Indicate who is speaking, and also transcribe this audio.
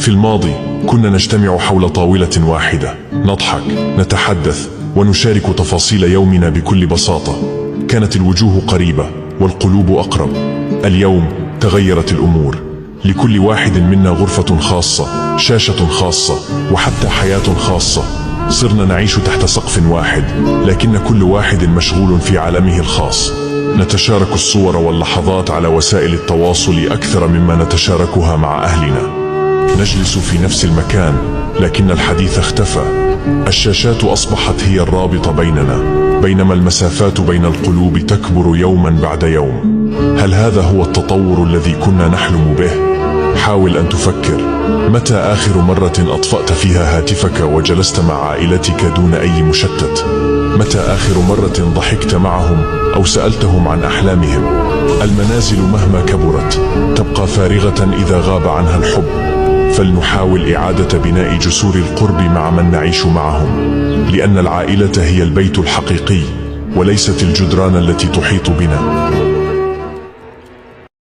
Speaker 1: في الماضي كنا نجتمع حول طاولة واحدة، نضحك، نتحدث، ونشارك تفاصيل يومنا بكل بساطة. كانت الوجوه قريبة والقلوب أقرب. اليوم تغيرت الأمور، لكل واحد منا غرفة خاصة، شاشة خاصة، وحتى حياة خاصة. صرنا نعيش تحت سقف واحد، لكن كل واحد مشغول في عالمه الخاص. نتشارك الصور واللحظات على وسائل التواصل أكثر مما نتشاركها مع أهلنا. نجلس في نفس المكان، لكن الحديث اختفى. الشاشات أصبحت هي الرابط بيننا، بينما المسافات بين القلوب تكبر يوما بعد يوم. هل هذا هو التطور الذي كنا نحلم به؟ حاول أن تفكر. متى آخر مرة أطفأت فيها هاتفك وجلست مع عائلتك دون أي مشتت؟ متى آخر مرة ضحكت معهم أو سألتهم عن أحلامهم؟ المنازل مهما كبرت تبقى فارغة إذا غاب عنها الحب. فلنحاول إعادة بناء جسور القرب مع من نعيش معهم، لأن العائلة هي البيت الحقيقي وليست الجدران التي تحيط بنا.